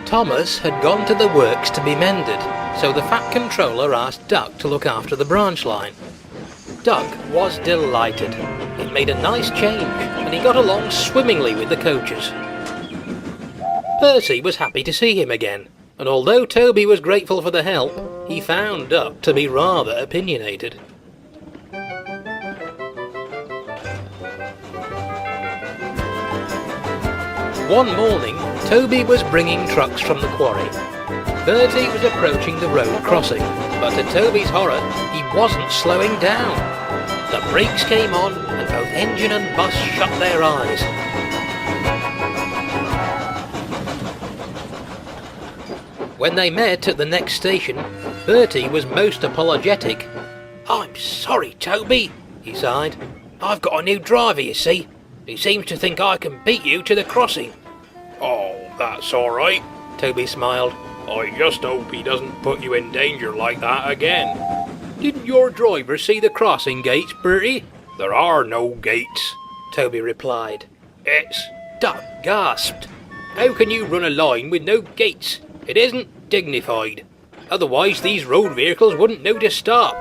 Thomas had gone to the works to be mended, so the Fat Controller asked Duck to look after the Branchline. Duck was delighted. It made a nice change, and he got along swimmingly with the coaches. Percy was happy to see him again, and although Toby was grateful for the help, he found Duck to be rather opinionated. One morning, Toby was bringing trucks from the quarry. Bertie was approaching the road crossing, but to Toby's horror, he wasn't slowing down. The brakes came on, and both engine and bus shut their eyes. When they met at the next station, Bertie was most apologetic. "I'm sorry, Toby," he sighed. "I've got a new driver, you see. He seems to think I can beat you to the crossing." "Oh, that's all right," Toby smiled. "I just hope he doesn't put you in danger like that again." "Didn't your driver see the crossing gates, Bertie?" "There are no gates," Toby replied. "It's..." Duck gasped. "How can you run a line with no gates? It isn't dignified. Otherwise these road vehicles wouldn't know to stop."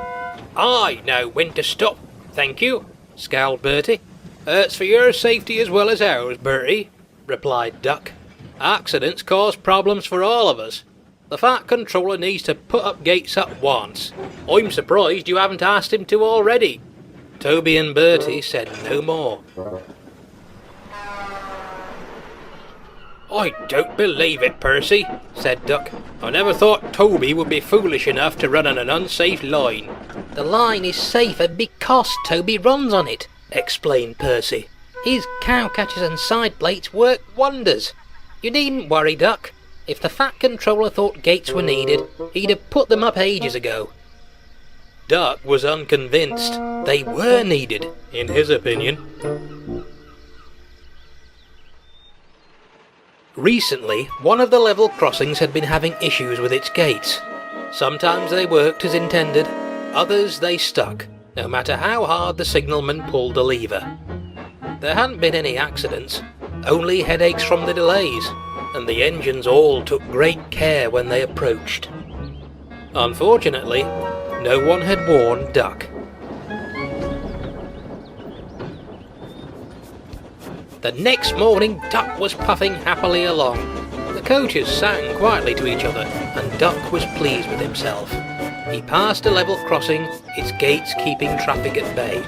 "I know when to stop, thank you," scowled Bertie. "It's for your safety as well as ours, Bertie," replied Duck. "Accidents cause problems for all of us. The Fat Controller needs to put up gates at once. I'm surprised you haven't asked him to already." Toby and Bertie said no more. "I don't believe it, Percy," said Duck. "I never thought Toby would be foolish enough to run on an unsafe line." "The line is safer because Toby runs on it," explained Percy. "His cow catchers and side plates work wonders. You needn't worry, Duck. If the Fat Controller thought gates were needed, he'd have put them up ages ago." Duck was unconvinced. They were needed, in his opinion. Recently, one of the level crossings had been having issues with its gates. Sometimes they worked as intended, others they stuck, no matter how hard the signalman pulled the lever. There hadn't been any accidents, only headaches from the delays, and the engines all took great care when they approached. Unfortunately, no one had warned Duck. The next morning, Duck was puffing happily along. The coaches sang quietly to each other, and Duck was pleased with himself. He passed a level crossing, its gates keeping traffic at bay.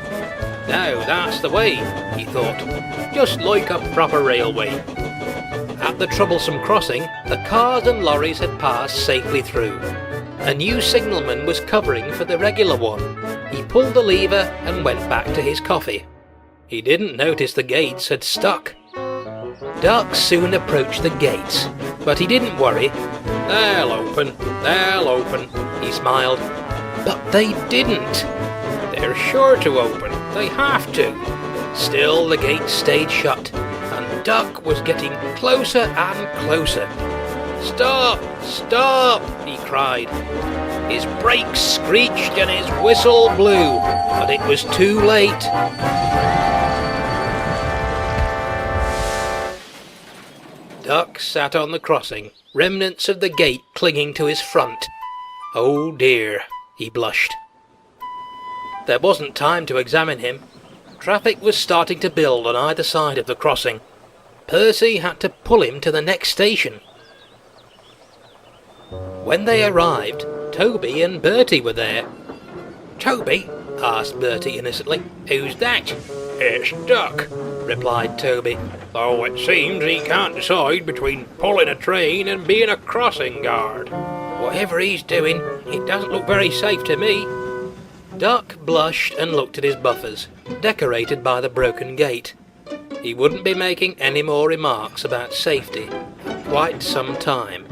"Now that's the way," he thought, "just like a proper railway." At the troublesome crossing, the cars and lorries had passed safely through. A new signalman was covering for the regular one. He pulled the lever and went back to his coffee. He didn't notice the gates had stuck. Duck soon approached the gates, but he didn't worry. They'll open, he smiled. But they didn't. They're sure to open, they have to. Still the gates stayed shut, and Duck was getting closer and closer. "Stop! Stop!" he cried. His brakes screeched and his whistle blew, but it was too late. Duck sat on the crossing, remnants of the gate clinging to his front. "Oh dear," he blushed. There wasn't time to examine him. Traffic was starting to build on either side of the crossing. Percy had to pull him to the next station. When they arrived, Toby and Bertie were there. "Toby?" asked Bertie innocently. "Who's that?" "It's Duck," replied Toby. "though it seems he can't decide between pulling a train and being a crossing guard." "Whatever he's doing, it doesn't look very safe to me." Duck blushed and looked at his buffers, decorated by the broken gate. He wouldn't be making any more remarks about safety for quite some time.